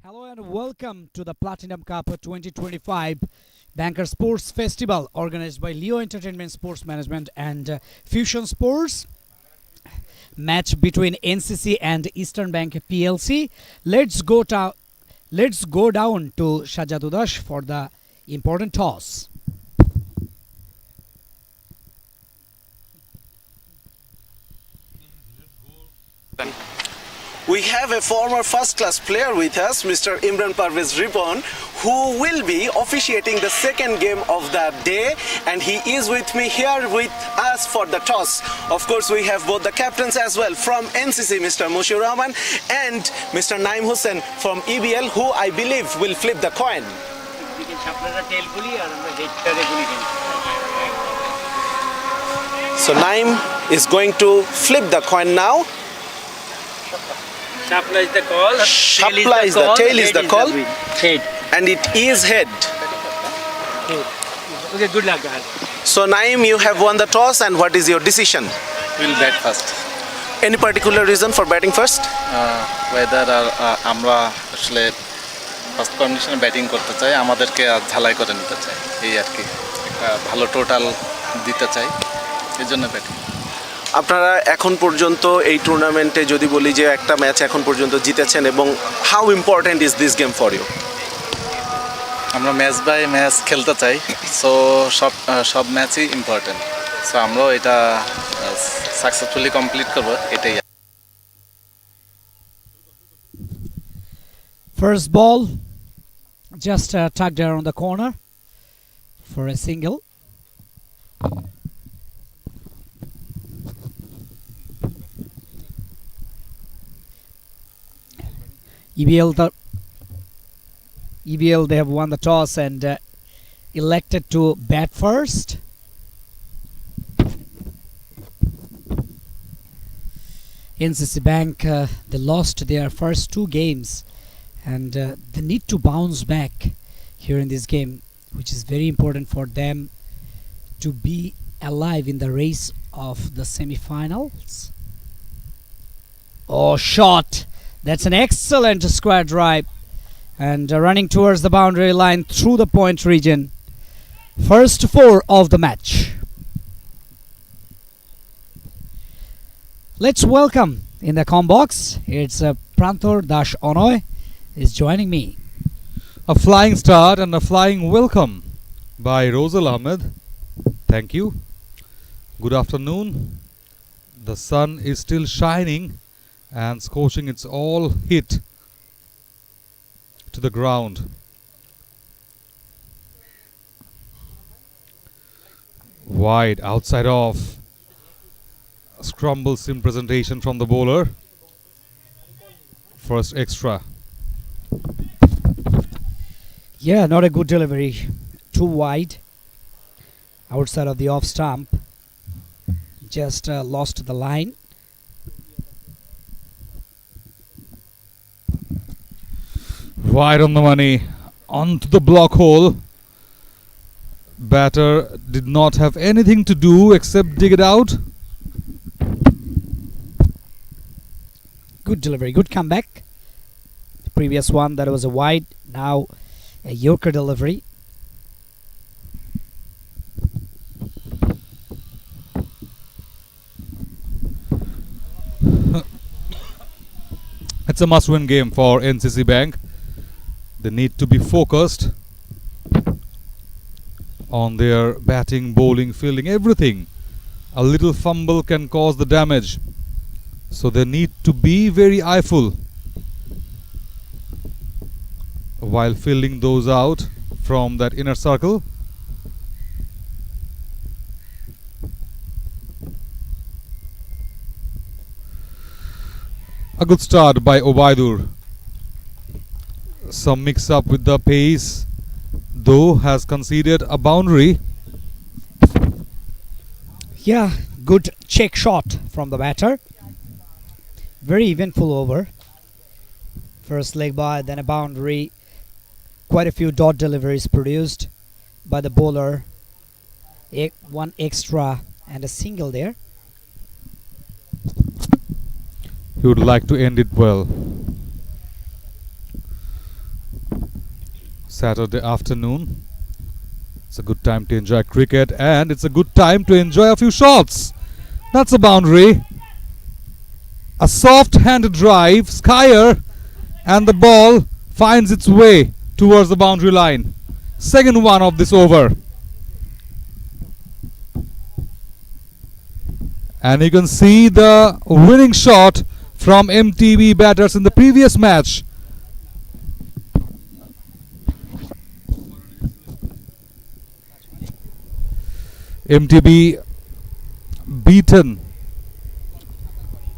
Hello and welcome to the Platinum Cup 2025 Banker Sports Festival organized by Leo Entertainment Sports Management and Fusion Sports. Match between NCC and Eastern Bank PLC. Let's go down to Shajatudash for the important toss. We have a former first-class player with us, Mr. Imran Parvez Ripon, who will be officiating the second game of the day, and he is with me here with us for the toss. Of course, we have both the captains as well from NCC, Mr. Mushur Rahman, and Mr. Naim Hussain from EBL, who I believe will flip the coin. So Naim is going to flip the coin now. Shapla is the call. Shapla is the tail is the call. Head. And it is head. Okay, good luck, guys. So Naim, you have won the toss, and what is your decision? We'll bat first. Any particular reason for batting first? Whether আমরা আসলে first কন্ডিশনে batting করতে চাই, আমাদেরকে ঝালাই করে নিতে চাই, এই আর কি একটা ভালো টোটাল দিতে চাই, এই জন্য ব্যাটিং। আপনারা এখন পর্যন্ত এই টুর্নামেন্টে যদি বলি যে একটা ম্যাচ এখন পর্যন্ত জিতেছেন, এবং how important is this game for you? আমরা ম্যাচ বাই ম্যাচ খেলতে চাই, সো সব ম্যাচই ইম্পর্টেন্ট, সো আমরাও এটা সাকসেসফুলি কমপ্লিট করব, এটাই। First ball just tucked around the corner for a single. EBL they have won the toss and elected to bat first. NCC Bank they lost their first two games and they need to bounce back here in this game, which is very important for them to be alive in the race of the semi-finals. Oh, shot! That's an excellent square drive and running towards the boundary line through the point region. First four of the match. Let's welcome in the com box. It's Prantor Dash Onoy is joining me. A flying start and a flying welcome by Rosal Ahmed. Thank you. Good afternoon. The sun is still shining and scorching its all hit to the ground. Wide outside off. Scramble sim presentation from the bowler. First extra. Yeah, not a good delivery. Too wide. Outside of the off stump. Just lost the line. Wide on the money, onto the block hole. Batter did not have anything to do except dig it out. Good delivery, good comeback. The previous one that was a wide, now a Yorker delivery. It's a must-win game for NCC Bank. They need to be focused on their batting, bowling, fielding, everything. A little fumble can cause the damage. So they need to be very eyeful while fielding those out from that inner circle. A good start by Obaidur. Some mix up with the pace, though has conceded a boundary. Yeah, good check shot from the batter. Very eventful over. First leg by, then a boundary. Quite a few dot deliveries produced by the bowler. One extra and a single there. He would like to end it well. Saturday afternoon. It's a good time to enjoy cricket, and it's a good time to enjoy a few shots. That's a boundary. A soft hand drive, Skyer, and the ball finds its way towards the boundary line. Second one of this over. And you can see the winning shot from MTB batters in the previous match. MTB beaten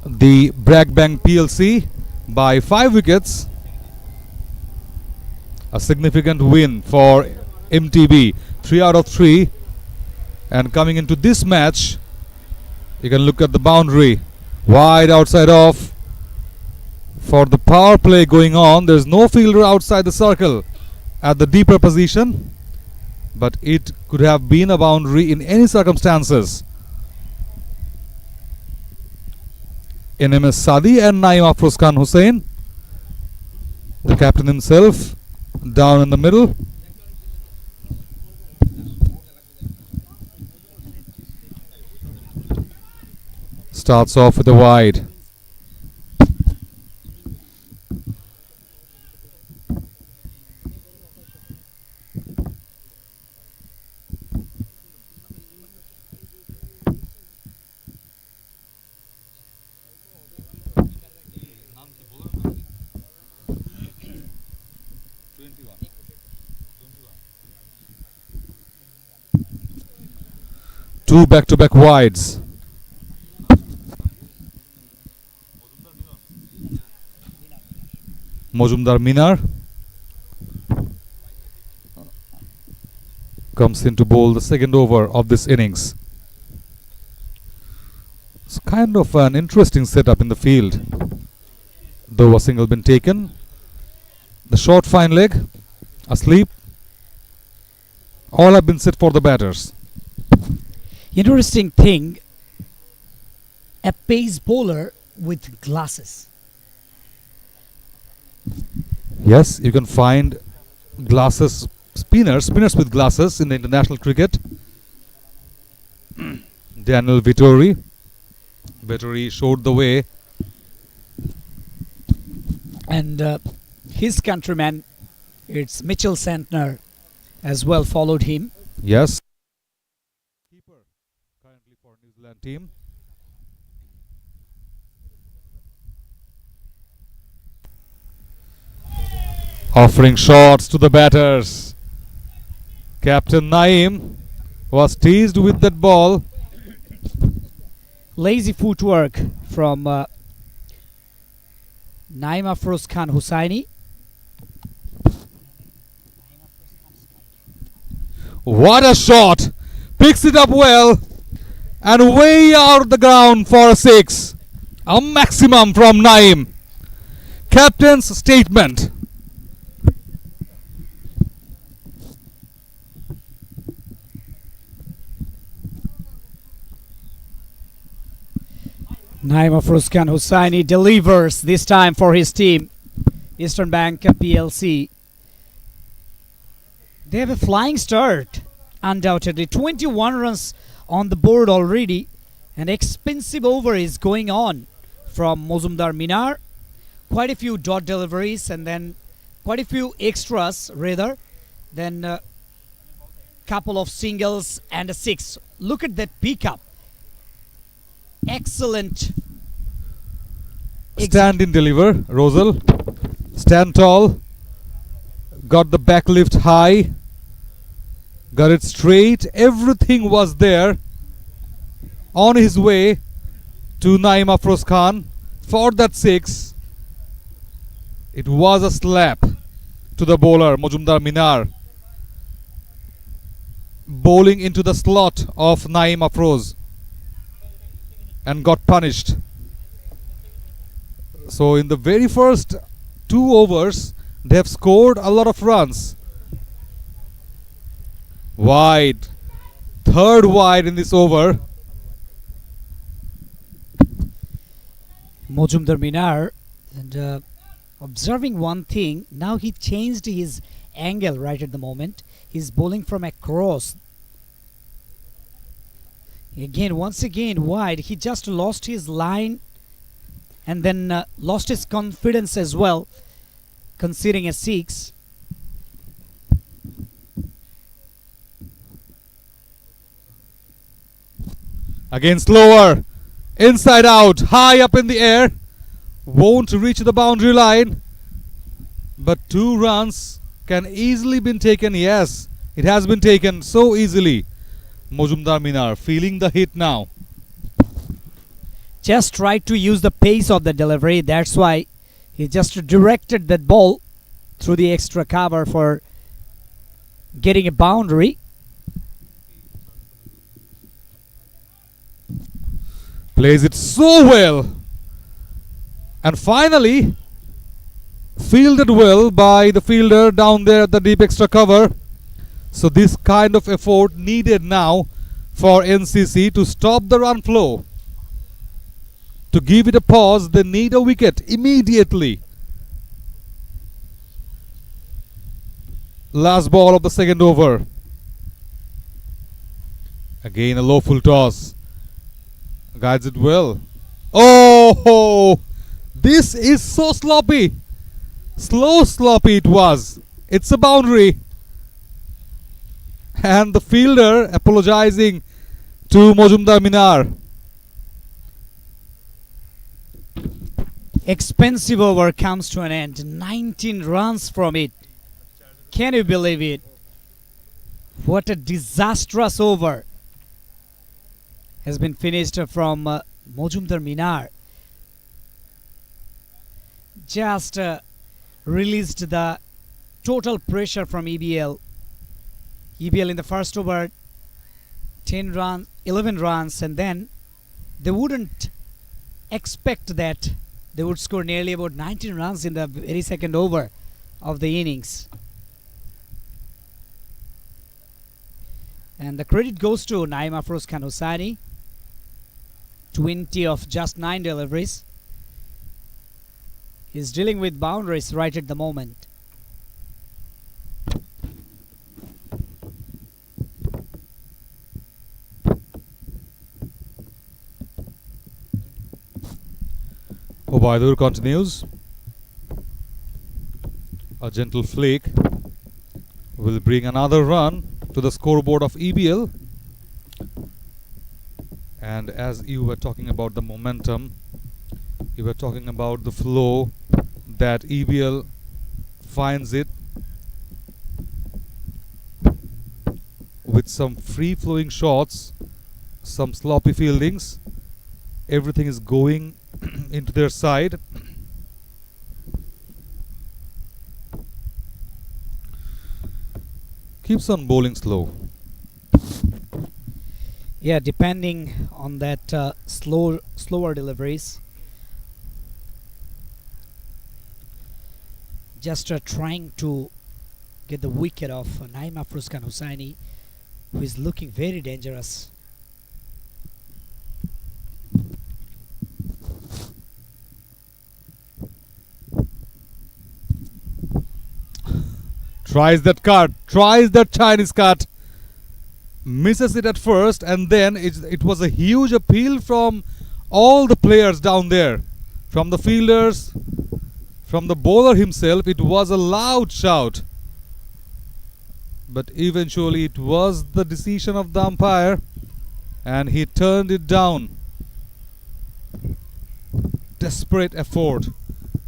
the Brakbank PLC by 5 wickets. A significant win for MTB, 3 out of 3. And coming into this match, you can look at the boundary, wide outside off. For the power play going on, there's no fielder outside the circle at the deeper position, but it could have been a boundary in any circumstances. NMS Sadi and Naim Afroz Khan Hussain, the captain himself, down in the middle. Starts off with a wide. Two back-to-back wides. Mojumdar Minar comes in to bowl the second over of this innings. It's kind of an interesting setup in the field. Though a single been taken, the short fine leg asleep, all have been set for the batters. Interesting thing, a pace bowler with glasses. Yes, you can find glasses spinners with glasses in the international cricket. Daniel Vittori showed the way, And his countryman, it's Mitchell Santner, as well followed him. yes, keeper currently for New Zealand team. Offering shots to the batters. Captain Naim was teased with that ball. Lazy footwork from Naim Afroz Khan Hussaini. What a shot! Picks it up well and way out the ground for a 6. A maximum from Naim. Captain's statement. Naim Afroz Khan Hussaini delivers this time for his team, Eastern Bank PLC. They have a flying start, undoubtedly. 21 runs on the board already. An expensive over is going on from Mozumdar Minar. Quite a few dot deliveries and then quite a few extras rather. Then a couple of singles and a 6. Look at that pickup. Excellent. Stand in deliver, Rosal. Stand tall. Got the back lift high. Got it straight. Everything was there. On his way to Naim Afroz Khan for that 6. It was a slap to the bowler, Mojumdar Minar. Bowling into the slot of Naim Afroz and got punished. So in the very first 2 overs, they have scored a lot of runs. Wide. Third wide in this over. Mojumdar Minar, and observing one thing, now he changed his angle right at the moment. He's bowling from across. Again, once again wide. He just lost his line and then lost his confidence as well, conceding a 6. Again slower. Inside out. High up in the air. Won't reach the boundary line. But 2 runs can easily been taken. Yes, it has been taken so easily. Mojumdar Minar feeling the hit now. Just tried to use the pace of the delivery. That's why he just directed that ball through the extra cover for getting a boundary. Plays it so well. And finally, fielded well by the fielder down there at the deep extra cover. So this kind of effort needed now for NCC to stop the run flow. To give it a pause, they need a wicket immediately. Last ball of the second over. Again a low full toss. Guides it well. Oh, this is so sloppy. Sloppy it was. It's a boundary. And the fielder apologizing to Mojumdar Minar. Expensive over comes to an end. 19 runs from it. Can you believe it? What a disastrous over has been finished from Mojumdar Minar. Just released the total pressure from EBL. EBL in the first over 10 runs, 11 runs, and then they wouldn't expect that they would score nearly about 19 runs in the very second over of the innings. And the credit goes to Naim Afroz Khan Hossaini. 20 of just 9 deliveries. He's dealing with boundaries right at the moment. Obaidur continues. A gentle flick will bring another run to the scoreboard of EBL. And as you were talking about the momentum, you were talking about the flow that EBL finds it with some free flowing shots, some sloppy fieldings. Everything is going into their side. Keeps on bowling slow. Yeah, depending on that slower deliveries. Just trying to get the wicket of Naim Afroz Khan Hossaini, who is looking very dangerous. Tries that cut, tries that Chinese cut, misses it at first, and then it was a huge appeal from all the players down there, from the fielders, from the bowler himself. It was a loud shout, but eventually it was the decision of the umpire and he turned it down. Desperate effort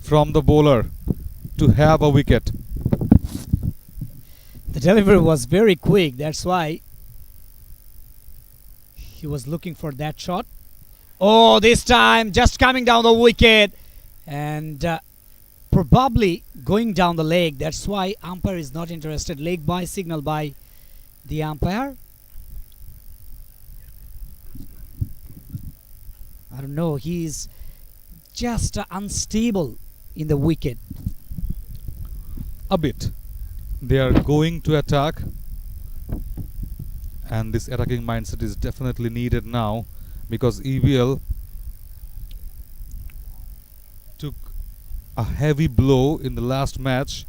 from the bowler to have a wicket. The delivery was very quick. That's why he was looking for that shot. Oh, this time just coming down the wicket and probably going down the leg. That's why umpire is not interested. Leg by signal by the umpire. I don't know. He's just unstable in the wicket. A bit. They are going to attack, and this attacking mindset is definitely needed now, because EBL took a heavy blow in the last match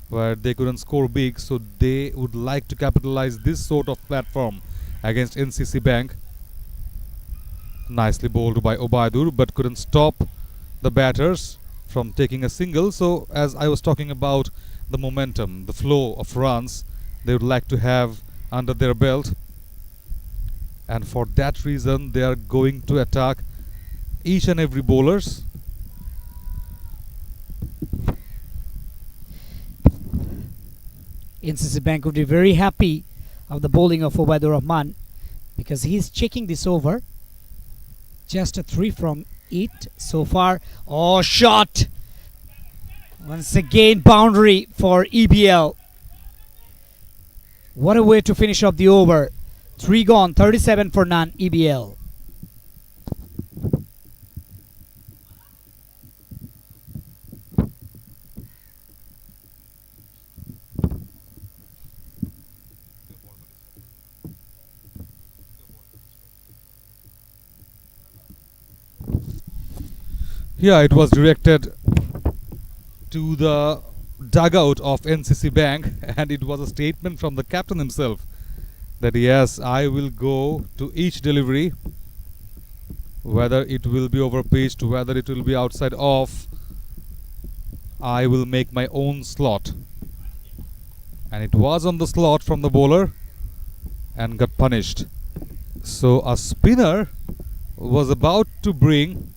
where they couldn't score big, so they would like to capitalize this sort of platform against NCC Bank. Nicely bowled by Obaidur, but couldn't stop the batters from taking a single. So as I was talking about the momentum, the flow of runs they would like to have under their belt, and for that reason they are going to attack each and every bowlers. NCC Bank would be very happy of the bowling of Obaidur Rahman because he's checking this over. Just a 3 from 8 so far. Oh, shot! Once again, boundary for EBL. What a way to finish off the over. 3 gone, 37 for none, EBL. Yeah, it was directed to the dugout of NCC Bank, and it was a statement from the captain himself that yes, I will go to each delivery, whether it will be over pitched, whether it will be outside off, I will make my own slot. And it was on the slot from the bowler and got punished. So a spinner was about to bring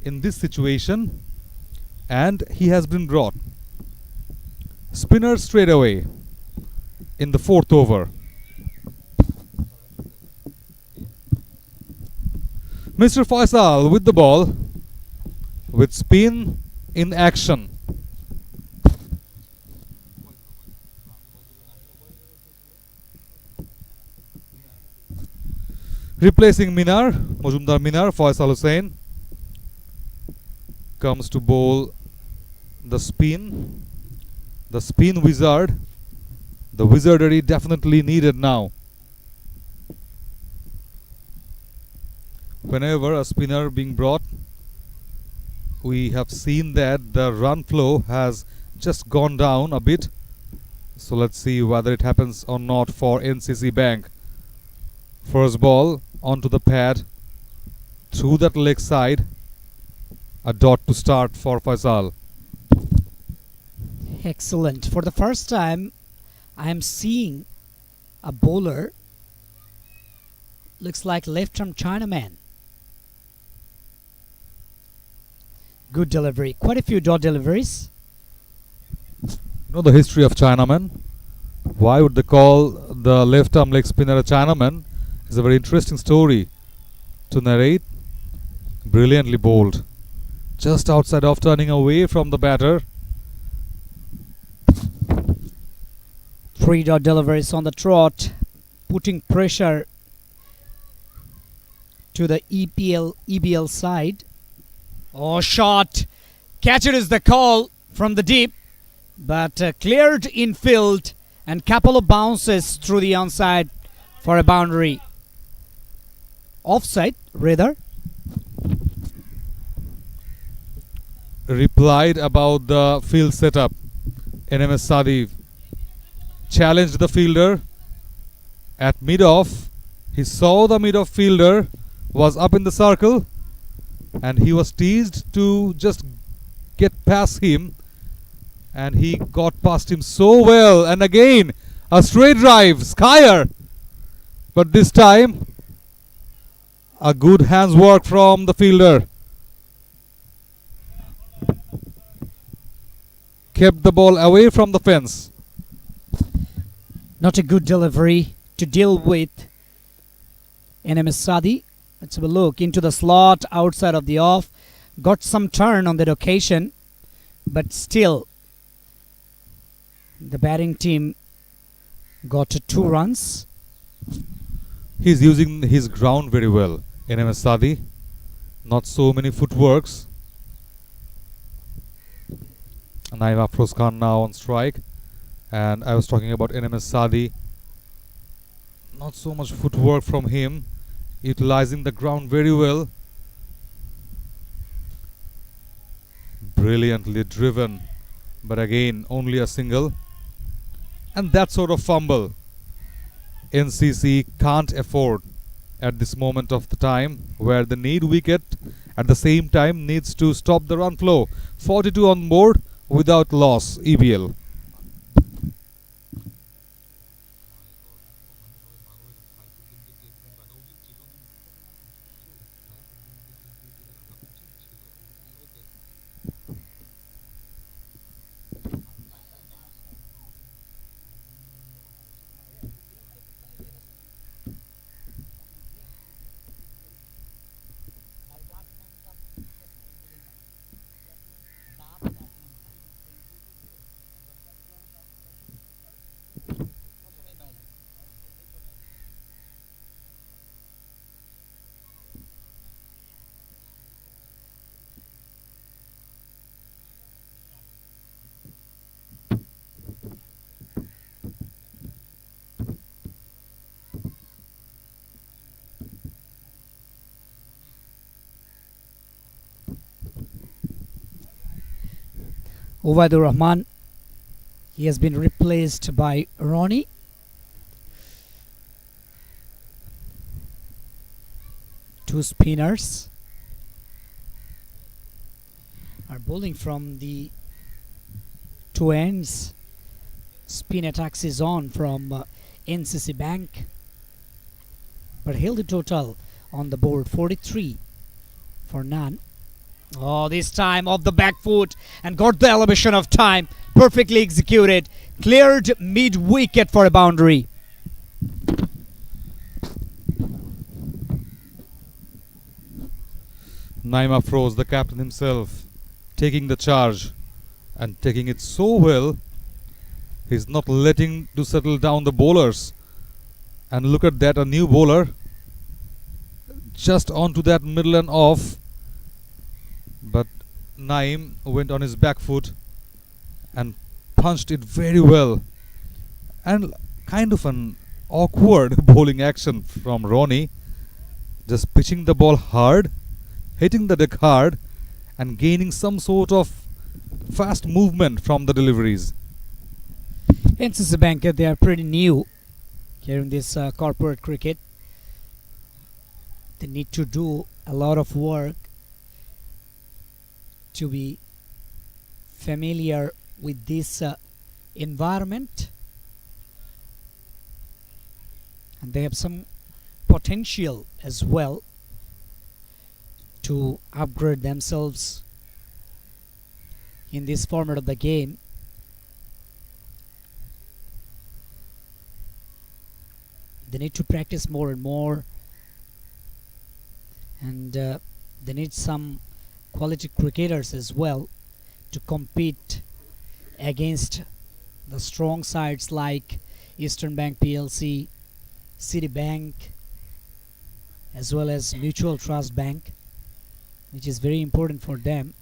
in this situation, and he has been brought. Spinner straight away in the 4th over. Mr. Faisal with the ball, with spin in action. Replacing Minar, Mojumdar Minar, Faisal Hussain comes to bowl the spin wizard. The wizardry definitely needed now. Whenever a spinner being brought, we have seen that the run flow has just gone down a bit. So let's see whether it happens or not for NCC Bank. First ball onto the pad, through that leg side. A dot to start for Faisal. Excellent. For the first time, I am seeing a bowler looks like left-arm Chinaman. Good delivery. Quite a few dot deliveries. You know the history of Chinaman? Why would they call the left-arm leg spinner a Chinaman? It's a very interesting story to narrate. Brilliantly bowled. Just outside of turning away from the batter. 3 dot deliveries on the trot, putting pressure to the EBL side. Oh, shot! Catcher is the call from the deep, but cleared in field, and couple of bounces through the onside for a boundary. Offside, rather. Replied about the field setup. NMS Sadi challenged the fielder at mid-off. He saw the mid-off fielder was up in the circle, and he was teased to just get past him, and he got past him so well. And again a straight drive, Skyer, but this time a good hands work from the fielder. Kept the ball away from the fence. Not a good delivery to deal with NMS Sadi. Let's have a look into the slot outside of the off. Got some turn on that occasion, but still the batting team got 2 runs. He's using his ground very well. NMS Sadi. Not so many footworks. Naim Afroz Khan now on strike, and I was talking about NMS Sadi. Not so much footwork from him, utilizing the ground very well. Brilliantly driven but again only a single. And that sort of fumble NCC can't afford at this moment of the time, where they need wicket, at the same time needs to stop the run flow. 42 on board without loss, EBL. Ubaidur Rahman, he has been replaced by Ronnie. Two spinners are bowling from the two ends. Spin attacks is on from NCC Bank, but held the total on the board 43 for none. Oh, this time off the back foot and got the elevation of time. Perfectly executed. Cleared mid wicket for a boundary. Naima Froze, the captain himself, taking the charge and taking it so well. He's not letting to settle down the bowlers. And look at that, a new bowler just onto that middle and off. But Naim went on his back foot and punched it very well. And kind of an awkward bowling action from Ronnie. Just pitching the ball hard, hitting the deck hard, and gaining some sort of fast movement from the deliveries. NCC Bank, they are pretty new here in this corporate cricket. They need to do a lot of work to be familiar with this environment, and they have some potential as well to upgrade themselves in this format of the game. They need to practice more and more, and they need some quality cricketers as well to compete against the strong sides like Eastern Bank PLC, Citibank, as well as Mutual Trust Bank, which is very important for them.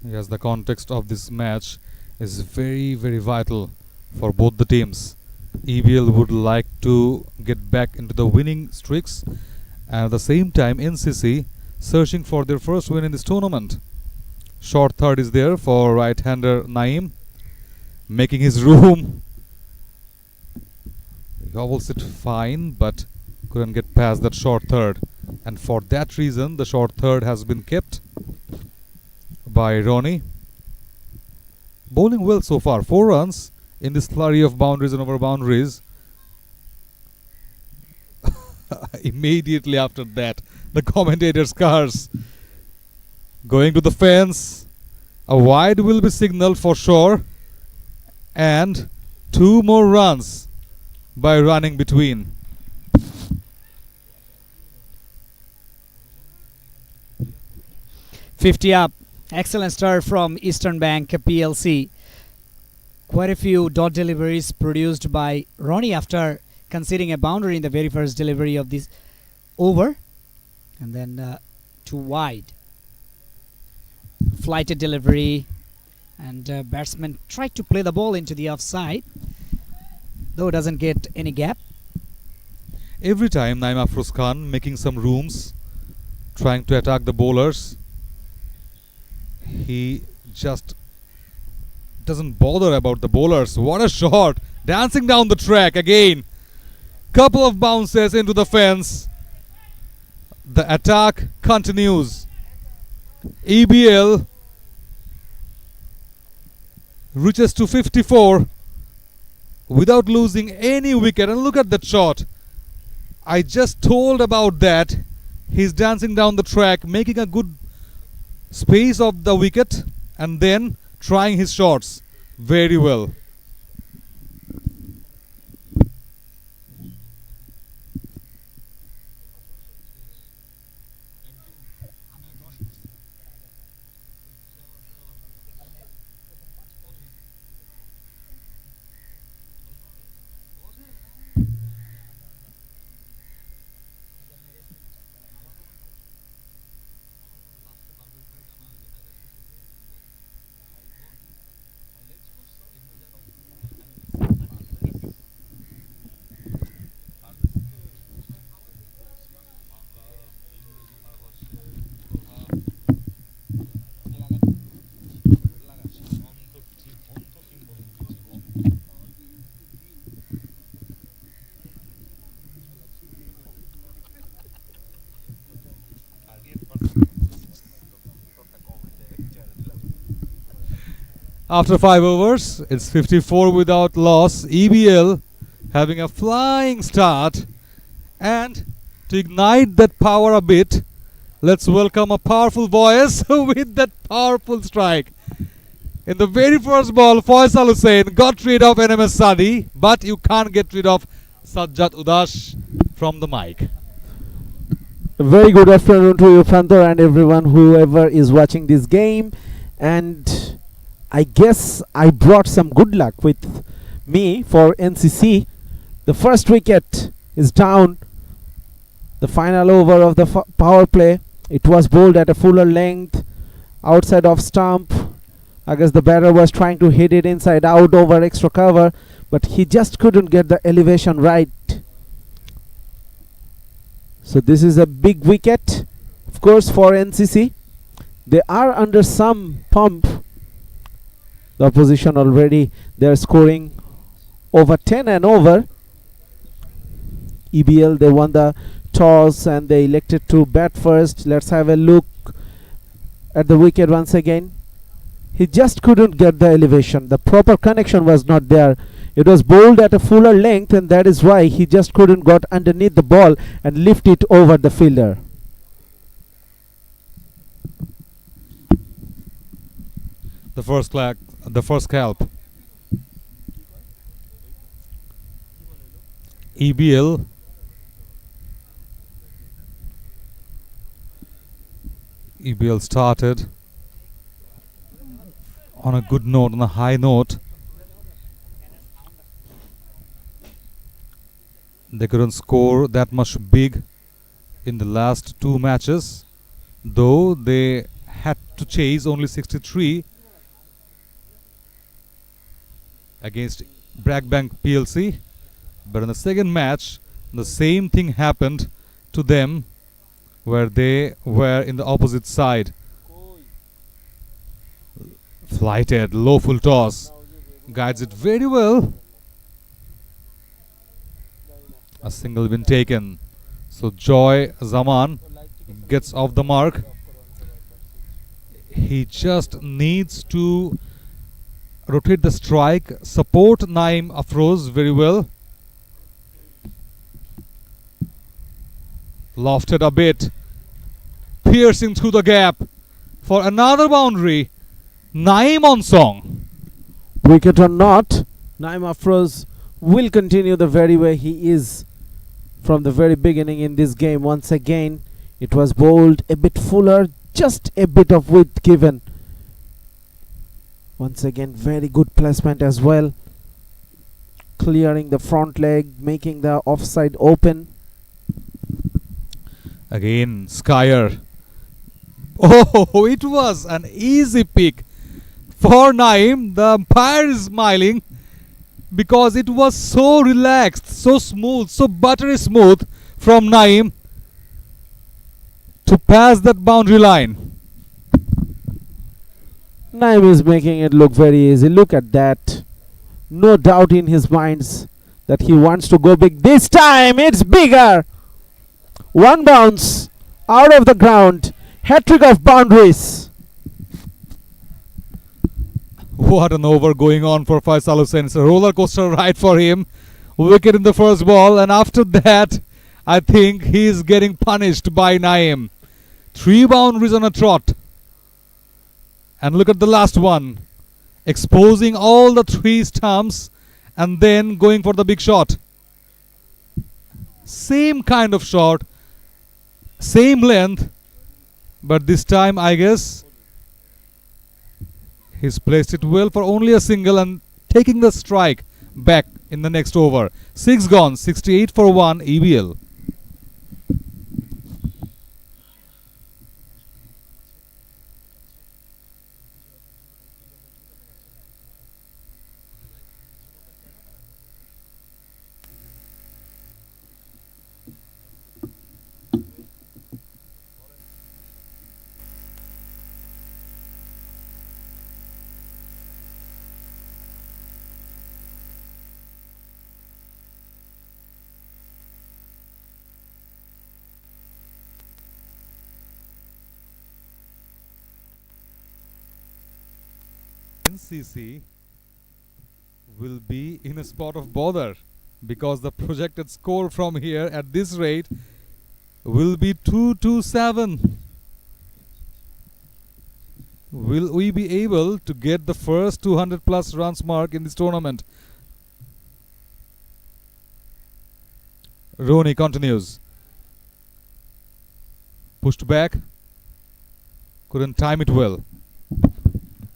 Yes, the context of this match is very, very vital for both the teams. EBL would like to get back into the winning streaks, and at the same time NCC searching for their first win in this tournament. Short third is there for right-hander Naeem, making his room. He gobbles it fine, but couldn't get past that short third, and for that reason the short third has been kept by Ronnie. Bowling well so far, 4 runs in this flurry of boundaries and over boundaries. Immediately after that, the commentator's cars going to the fence. A wide will be signaled for sure, and 2 more runs by running between. "50 up." Excellent start from Eastern Bank PLC. Quite a few dot deliveries produced by Ronnie after conceding a boundary in the very first delivery of this over, and then 2 wide. Flighted delivery, and batsman tried to play the ball into the offside, though doesn't get any gap. Every time Naim Afroz Khan making some rooms trying to attack the bowlers. He just doesn't bother about the bowlers. What a shot! Dancing down the track again. Couple of bounces into the fence. The attack continues. EBL reaches to 54 without losing any wicket. And look at that shot. I just told about that. He's dancing down the track, making a good space of the wicket and then trying his shots very well. After 5 overs, it's 54 without loss. EBL having a flying start. And to ignite that power a bit, let's welcome a powerful voice with that powerful strike. In the very first ball, Faisal Hussain got rid of NMS Sadi, but you can't get rid of Sajjad Udash from the mic. A very good afternoon to you, Phantor, and everyone whoever is watching this game. And I guess I brought some good luck with me for NCC. The first wicket is down. The final over of the power play. It was bowled at a fuller length, outside of stump. I guess the batter was trying to hit it inside out over extra cover, but he just couldn't get the elevation right. So this is a big wicket, of course, for NCC. They are under some pump. The opposition already, they are scoring over 10 and over. EBL, they won the toss and they elected to bat first. Let's have a look at the wicket once again. He just couldn't get the elevation. The proper connection was not there. It was bowled at a fuller length, and that is why he just couldn't got underneath the ball and lift it over the fielder. The first scalp. EBL started on a good note, on a high note. They couldn't score that much big in the last 2 matches, though they had to chase only 63 against Brakbank PLC. But in the second match, the same thing happened to them, where they were in the opposite side. Flighted, low full toss, guides it very well. A single been taken. So Joy Zaman gets off the mark. He just needs to rotate the strike, support Naeem Afroz very well. Lofted a bit, piercing through the gap for another boundary. Naeem on song. Wicket or not, Naeem Afroz will continue the very way he is from the very beginning in this game. Once again, it was bowled a bit fuller, just a bit of width given. Once again, very good placement as well, clearing the front leg, making the offside open. Again, Skyer. Oh, it was an easy pick for Naeem. The umpire is smiling because it was so relaxed, so smooth, so buttery smooth from Naeem to pass that boundary line. Naim is making it look very easy. Look at that. No doubt in his minds that he wants to go big. This time it's bigger. One bounce out of the ground. Hat-trick of boundaries. What an over going on for Faisal Hussain. It's a roller coaster ride for him. Wicket in the first ball, and after that, I think he is getting punished by Naim. 3 boundaries on a trot. And look at the last one. Exposing all the 3 stumps and then going for the big shot. Same kind of shot, same length, but this time I guess he's placed it well for only a single and taking the strike back in the next over. 6 gone, 68 for 1 EBL. NCC will be in a spot of bother because the projected score from here at this rate will be 227. Will we be able to get the first 200 plus runs mark in this tournament? Roni continues. Pushed back. Couldn't time it well.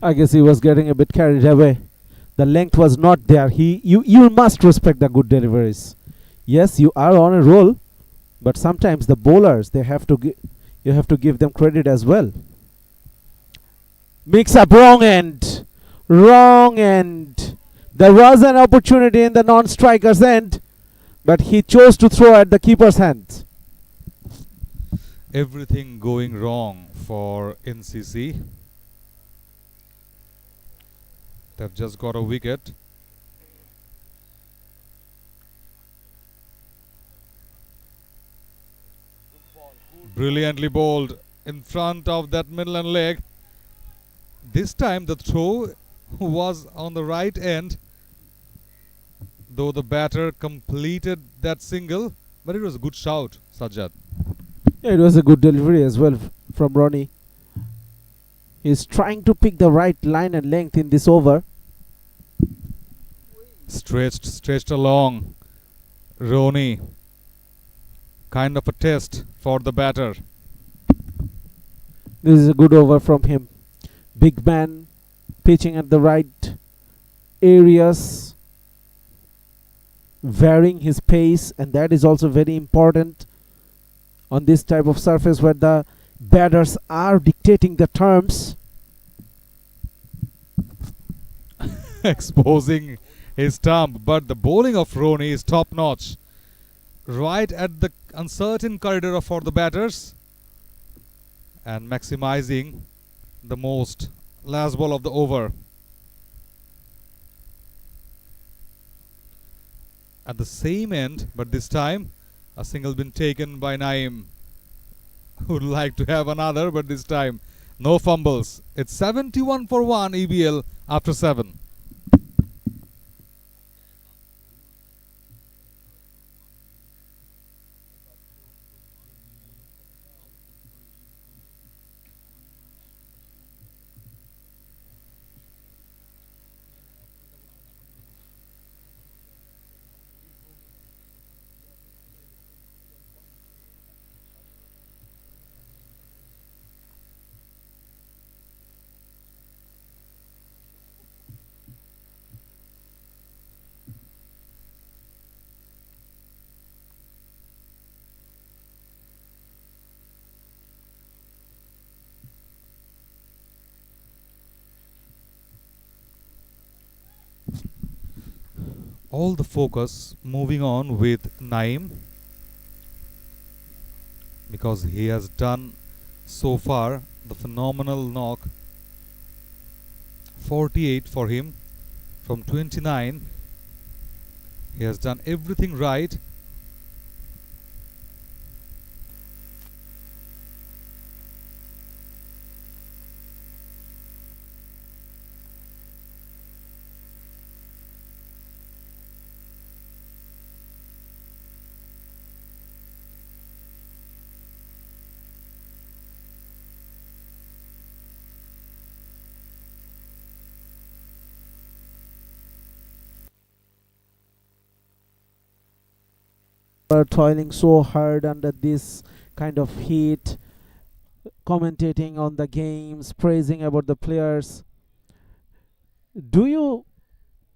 I guess he was getting a bit carried away. The length was not there. You must respect the good deliveries. Yes, you are on a roll, but sometimes the bowlers you have to give them credit as well. Mix up wrong end. Wrong end. There was an opportunity in the non-striker's end, but he chose to throw at the keeper's hand. Everything going wrong for NCC. They've just got a wicket. Brilliantly bowled in front of that Midland leg. This time the throw was on the right end, though the batter completed that single, but it was a good shout, Sajjad. Yeah, it was a good delivery as well from Ronnie. He's trying to pick the right line and length in this over. Stretched along. Roni. Kind of a test for the batter. This is a good over from him. Big man pitching at the right areas, varying his pace, and that is also very important on this type of surface where the batters are dictating the terms. Exposing his stump, but the bowling of Roni is top notch. Right at the uncertain corridor for the batters and maximizing the most. Last ball of the over. At the same end, but this time a single been taken by Naim. Would like to have another, but this time no fumbles. It's 71 for 1 EBL after 7. All the focus moving on with Naim because he has done so far. The phenomenal knock, 48 for him from 29. He has done everything right. Are toiling so hard under this kind of heat, commentating on the games, praising about the players. Do you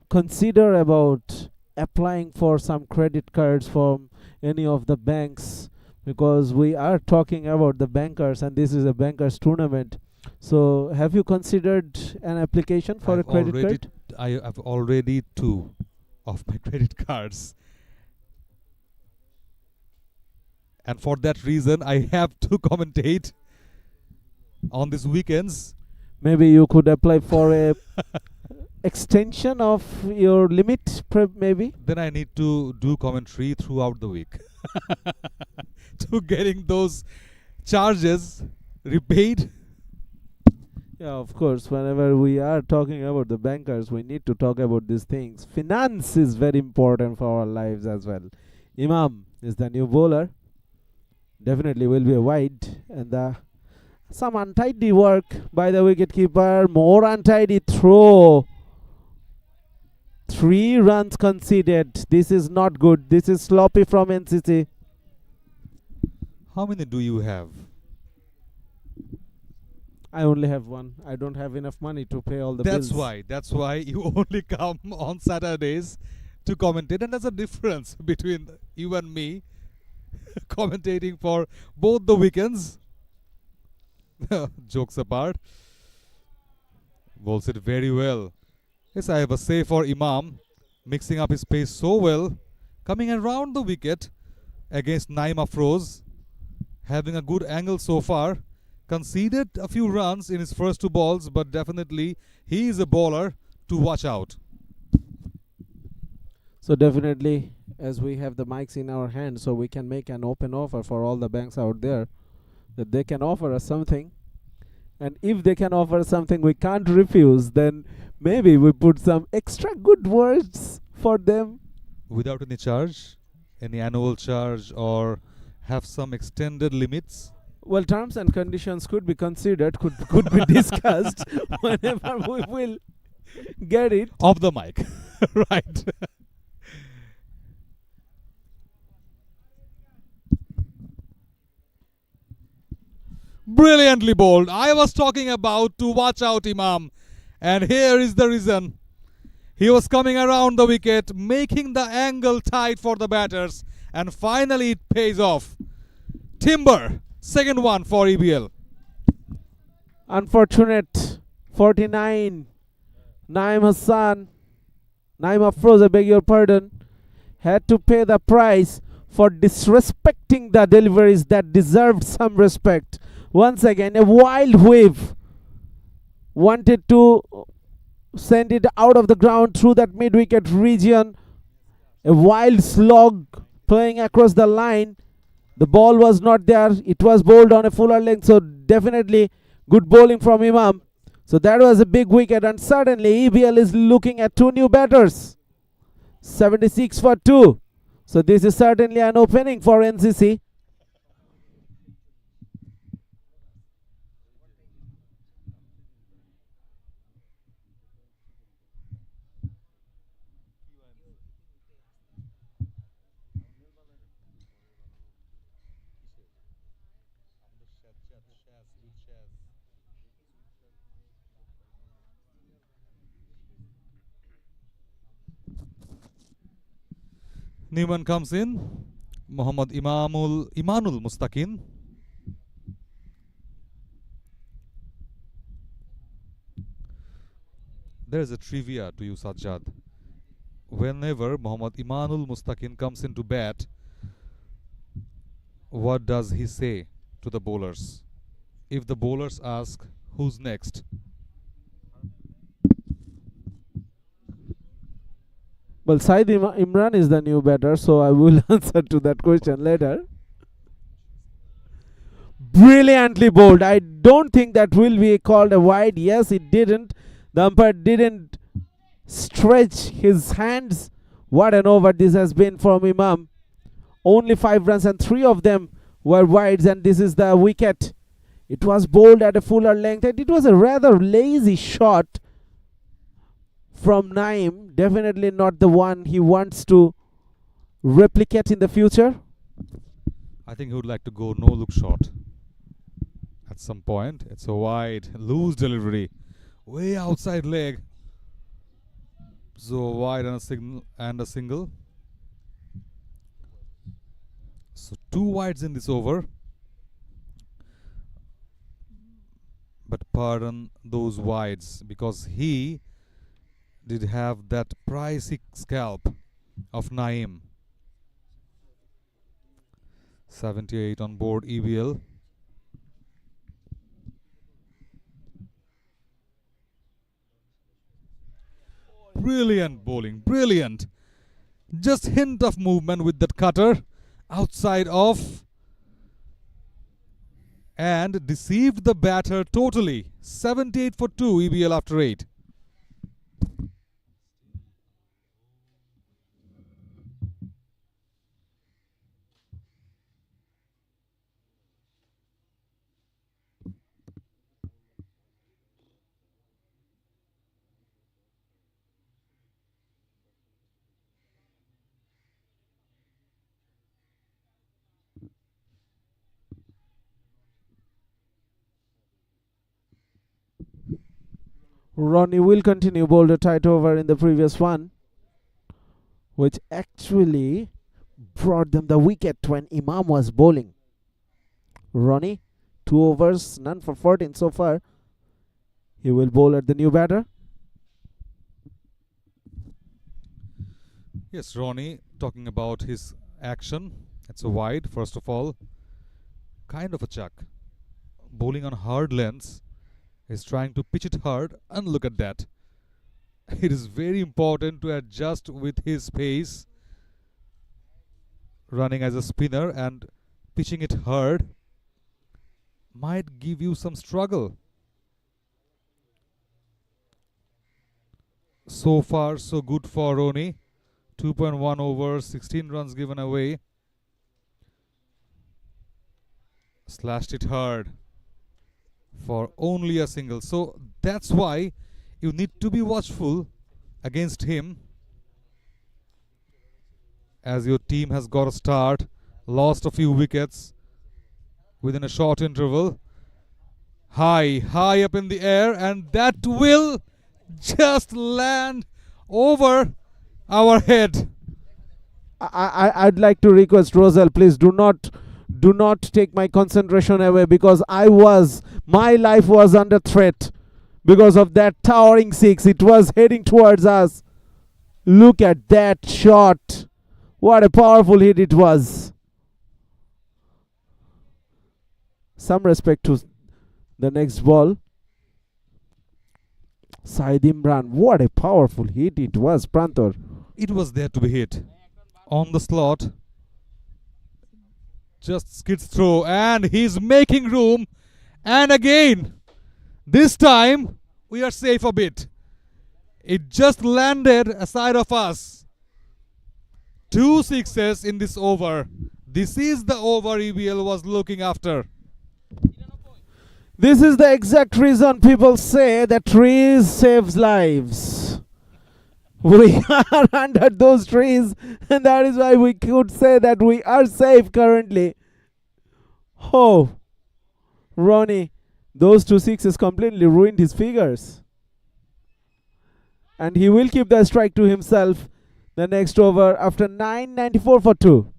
consider about applying for some credit cards from any of the banks? Because we are talking about the bankers and this is a bankers tournament. So have you considered an application for a credit card? I have already 2 of my credit cards, and for that reason I have to commentate on these weekends. Maybe you could apply for a extension of your limit, maybe. Then I need to do commentary throughout the week to getting those charges repaid. Yeah, of course. Whenever we are talking about the bankers, we need to talk about these things. Finance is very important for our lives as well. Imam is the new bowler. Definitely will be a wide, and some untidy work by the wicketkeeper. More untidy throw. 3 runs conceded. This is not good. This is sloppy from NCC. How many do you have? I only have 1. I don't have enough money to pay all the bills. That's why you only come on Saturdays to commentate, and there's a difference between you and me commentating for both the weekends. Jokes apart, bowls it very well. Yes, I have a say for Imam, mixing up his pace so well, coming around the wicket against Naim Afroz, having a good angle so far. Conceded a few runs in his first 2 balls, but definitely he is a bowler to watch out. So definitely, as we have the mics in our hands, so we can make an open offer for all the banks out there, that they can offer us something. And if they can offer something we can't refuse, then maybe we put some extra good words for them. Without any charge, any annual charge, or have some extended limits? Well, terms and conditions could be considered, could be discussed whenever we will get it. Off the mic. Right. Brilliantly bowled. I was talking about to watch out Imam. And here is the reason. He was coming around the wicket, making the angle tight for the batters. And finally it pays off. Timber. Second one for EBL. Unfortunate. 49. Naim Afroz, I beg your pardon, had to pay the price for disrespecting the deliveries that deserved some respect. Once again, a wild wave. Wanted to send it out of the ground through that mid-wicket region. A wild slog playing across the line. The ball was not there. It was bowled on a fuller length. So definitely good bowling from Imam. So that was a big wicket. And suddenly EBL is looking at 2 new batters. 76 for 2. So this is certainly an opening for NCC. Newman comes in. Mohammad Imanul Mustaqin. There is a trivia to you, Sajjad. Whenever Mohammad Imanul Mustaqin comes into bat, what does he say to the bowlers? if the bowlers ask who's next. Well, Said Imran is the new batter, so I will answer to that question later. Brilliantly bowled. I don't think that will be called a wide. Yes, it didn't. The umpire didn't stretch his hands. What an over this has been from Imam. Only 5 runs and 3 of them were wides, and this is the wicket. It was bowled at a fuller length, and it was a rather lazy shot from Naim. Definitely not the one he wants to replicate in the future. I think he would like to go no look shot at some point. It's a wide, loose delivery, way outside leg. So wide and a single. So 2 wides in this over. But pardon those wides, because he did have that pricey scalp of Naim. 78 on board EBL. Brilliant bowling, brilliant. Just hint of movement with that cutter outside off, and deceived the batter totally. 78 for 2 EBL after 8. Ronnie will continue, bowled a tight over in the previous one, which actually brought them the wicket when Imam was bowling. Ronnie, 2 overs, none for 14 so far. He will bowl at the new batter. Yes, Ronnie talking about his action. It's a wide, first of all. Kind of a chuck. Bowling on hard lengths. He's trying to pitch it hard, and look at that. It is very important to adjust with his pace. Running as a spinner and pitching it hard might give you some struggle. So far, so good for Ronnie. 2.1 overs, 16 runs given away. Slashed it hard for only a single. So that's why you need to be watchful against him, as your team has got a start, lost a few wickets within a short interval. High up in the air, and that will just land over our head. I'd like to request Rosal, please do not take my concentration away, because my life was under threat because of that towering six. It was heading towards us. Look at that shot. What a powerful hit it was. Some respect to the next ball. Said Imran, what a powerful hit it was, Prantor. It was there to be hit. On the slot. Just skids through, and he's making room. And again, this time we are safe a bit. It just landed aside of us. 2 sixes in this over. This is the over EBL was looking after. This is the exact reason people say that trees saves lives. We are under those trees, and that is why we could say that we are safe currently. Oh, Ronnie, those 2 sixes completely ruined his figures. And he will keep the strike to himself the next over after 9.94 for 2.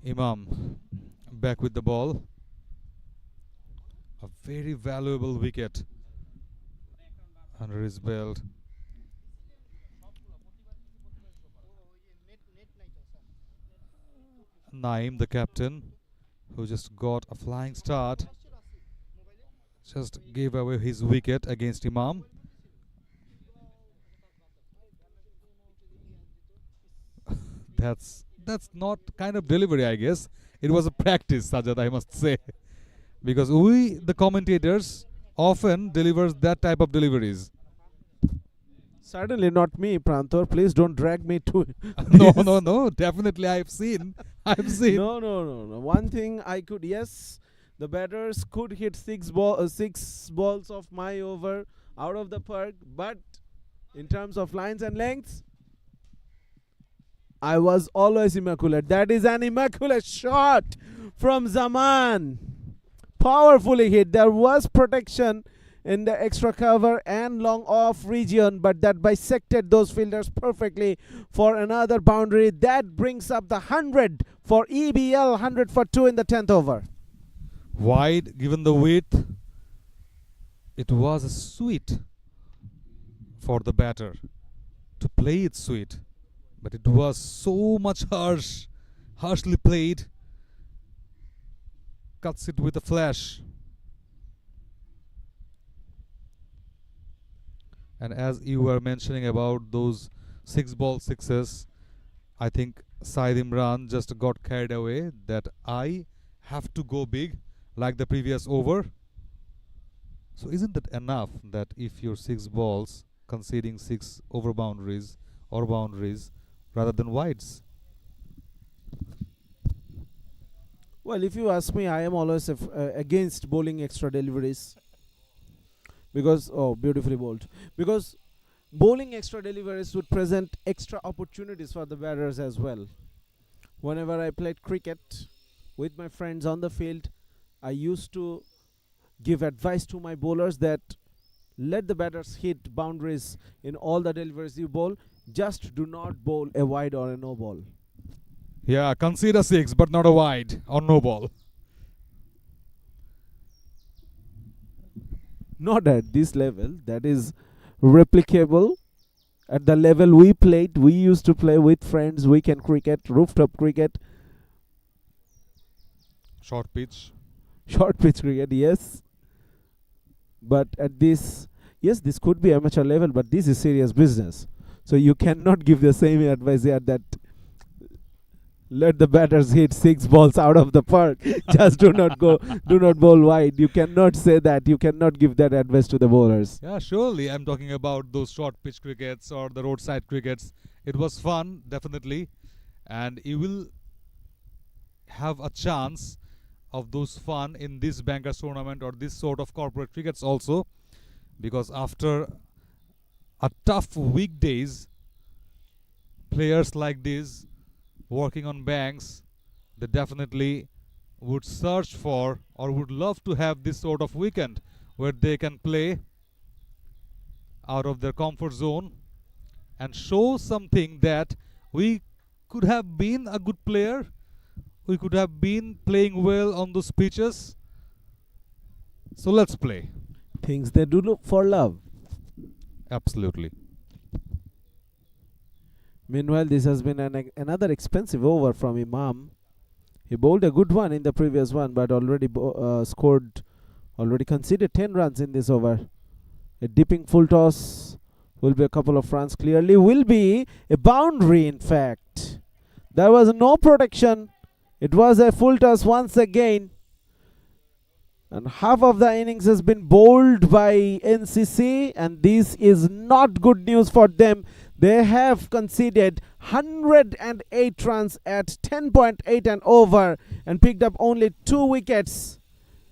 Imam back with the ball. A very valuable wicket under his belt. Naim, the captain, who just got a flying start, just gave away his wicket against Imam. That's not kind of delivery, I guess. It was a practice, Sajad, I must say, because we, the commentators, often delivers that type of deliveries. Certainly not me, Prantor. Please don't drag me to No, this. no, no. Definitely, I've seen. I've seen. No. One thing I could, yes, the batters could hit six balls of my over out of the park, but in terms of lines and lengths, I was always immaculate. That is an immaculate shot from Zaman. Powerfully hit. There was protection in the extra cover and long off region, but that bisected those fielders perfectly for another boundary. That brings up the 100 for EBL, 100 for 2 in the 10th over. Wide, given the width, it was a sweet for the batter to play it sweet, but it was so much harshly played. Cuts it with a flash. And as you were mentioning about those 6-ball sixes, I think Said Imran just got carried away that I have to go big like the previous over. So isn't it enough that if your 6 balls conceding 6 over boundaries or boundaries rather than wides? Well, if you ask me, I am always against bowling extra deliveries. Because, oh, beautifully bowled. Because bowling extra deliveries would present extra opportunities for the batters as well. Whenever I played cricket with my friends on the field, I used to give advice to my bowlers that let the batters hit boundaries in all the deliveries you bowl. Just do not bowl a wide or a no ball. Yeah, concede a 6 but not a wide or no ball. Not at this level. That is replicable. At the level we played, we used to play with friends, weekend cricket, rooftop cricket, Short pitch. short pitch cricket, yes. But at this, yes, this could be amateur level, but this is serious business. So you cannot give the same advice here that let the batters hit 6 balls out of the park. Just do not bowl wide. You cannot say that. You cannot give that advice to the bowlers. Yeah, surely I'm talking about those short pitch crickets or the roadside crickets. It was fun, definitely. And you will have a chance of those fun in this bankers tournament or this sort of corporate crickets also, because after a tough weekdays, players like this working on banks, they definitely would search for or would love to have this sort of weekend where they can play out of their comfort zone and show something that we could have been a good player, we could have been playing well on those pitches. So let's play. Things they do look for love. Absolutely. Meanwhile, this has been another expensive over from Imam. He bowled a good one in the previous one, but already conceded 10 runs in this over. A dipping full toss will be a couple of runs. Clearly will be a boundary, in fact. There was no protection. It was a full toss once again. And half of the innings has been bowled by NCC, and this is not good news for them. They have conceded 108 runs at 10.8 and over and picked up only 2 wickets.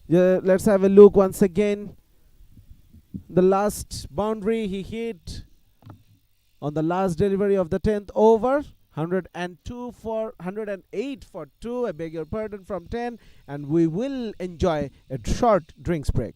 Let's have a look once again. The last boundary he hit on the last delivery of the 10th over. 108 for 2, I beg your pardon, from 10, and we will enjoy a short drinks break.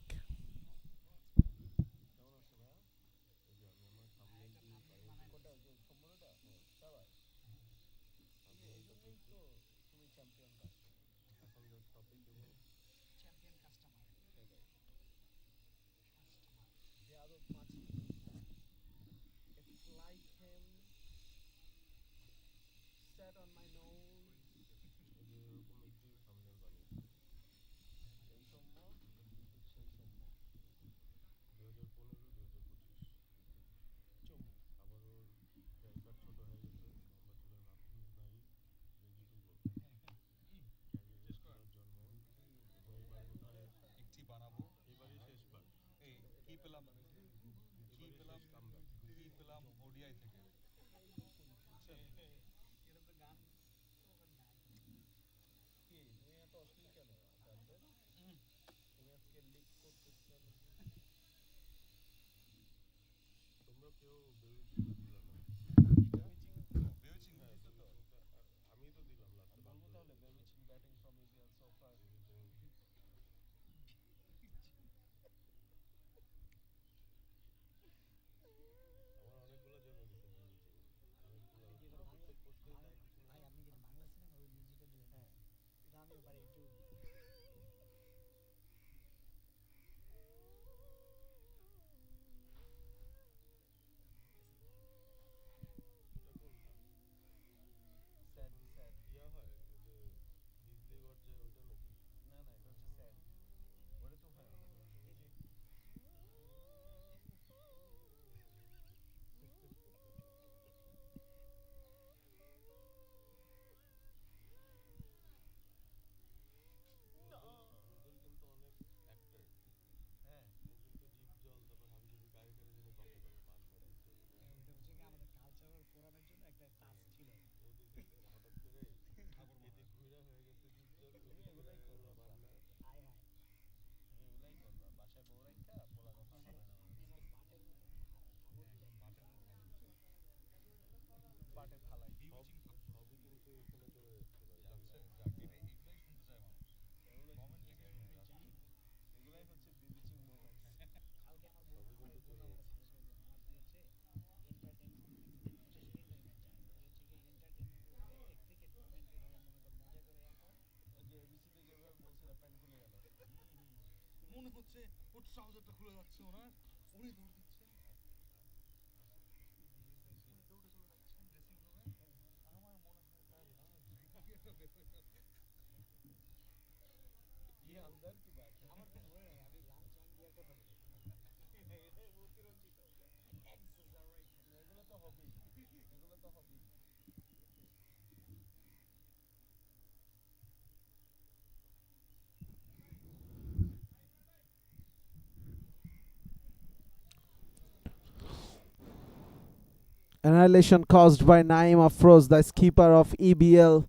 Annihilation caused by Naeem Afroz, the skipper of EBL.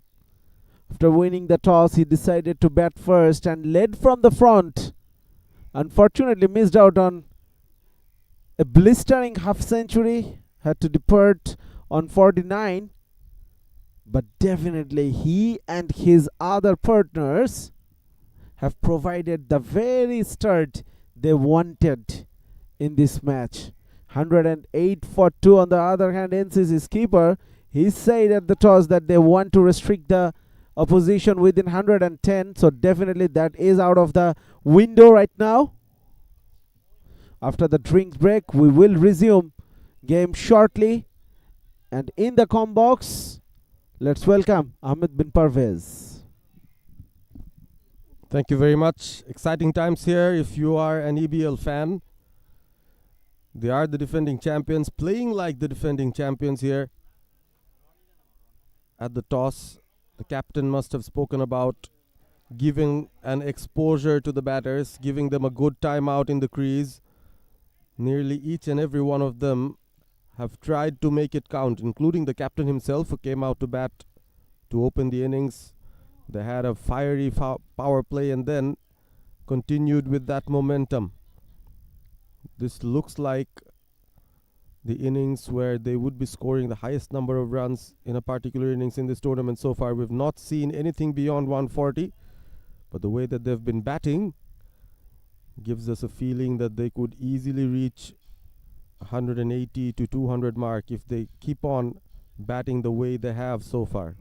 After winning the toss, he decided to bat first and led from the front. Unfortunately, missed out on a blistering half century. Had to depart on 49. But definitely, he and his other partners have provided the very start they wanted in this match. 108 for 2. On the other hand, NCC's keeper, he said at the toss that they want to restrict the opposition within 110. So definitely that is out of the window right now. After the drink break, we will resume game shortly. And in the com box, let's welcome Ahmed bin Parvez. Thank you very much. Exciting times here if you are an EBL fan. They are the defending champions, playing like the defending champions here. At the toss, the captain must have spoken about giving an exposure to the batters, giving them a good time out in the crease. Nearly each and every one of them have tried to make it count, including the captain himself, who came out to bat to open the innings. They had a fiery power play and then continued with that momentum. This looks like the innings where they would be scoring the highest number of runs in a particular innings in this tournament so far. We've not seen anything beyond 140, but the way that they've been batting gives us a feeling that they could easily reach 180 to 200 mark if they keep on batting the way they have so far.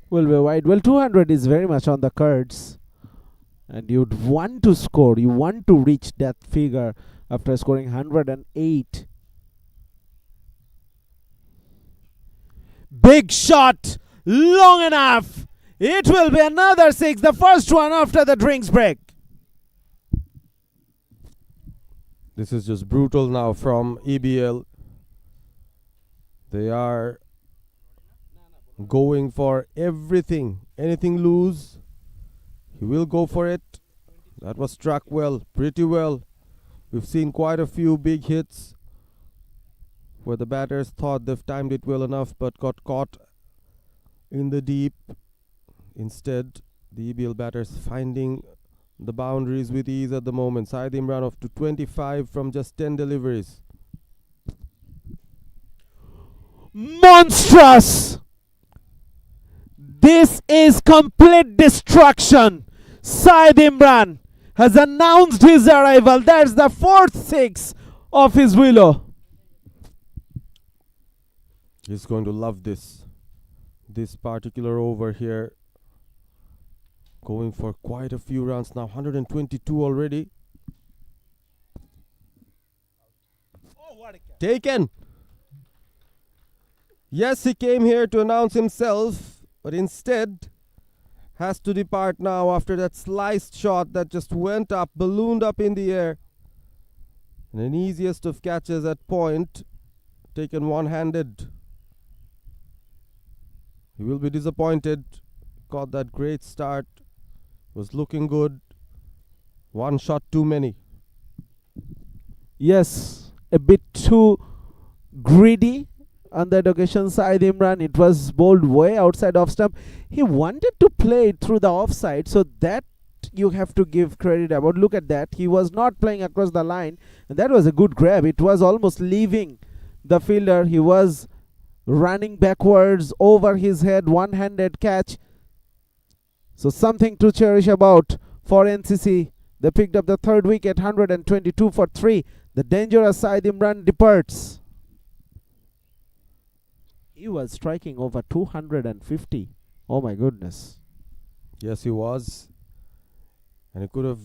will be wide. Well, 200 is very much on the cards, and you'd want to score. You want to reach that figure after scoring 108. Big shot, long enough. It will be another six, the first one after the drinks break. This is just brutal now from EBL. They are going for everything. Anything loose, he will go for it. That was struck well, pretty well. We've seen quite a few big hits where the batters thought they've timed it well enough but got caught in the deep. Instead, the EBL batters finding the boundaries with ease at the moment. Saeed Imran off to 25 from just 10 deliveries. Monstrous! This is complete destruction. Saeed Imran has announced his arrival. That's the fourth six of his willow. He's going to love this particular over here. Going for quite a few runs now. 122 already. Taken. Yes, he came here to announce himself, but instead has to depart now after that sliced shot that just went up, ballooned up in the air. And an easiest of catches at point, taken one-handed. He will be disappointed. Got that great start. Was looking good. One shot too many. Yes, a bit too greedy on that occasion. Saeed Imran, it was bowled way outside off stump. He wanted to play it through the offside, so that you have to give credit about. Look at that. He was not playing across the line, and that was a good grab. It was almost leaving the fielder. He was running backwards over his head, one-handed catch. So something to cherish about for NCC. They picked up the third wicket, 122 for 3. The dangerous Saeed Imran departs. He was striking over 250. Oh my goodness. Yes, he was. And he could have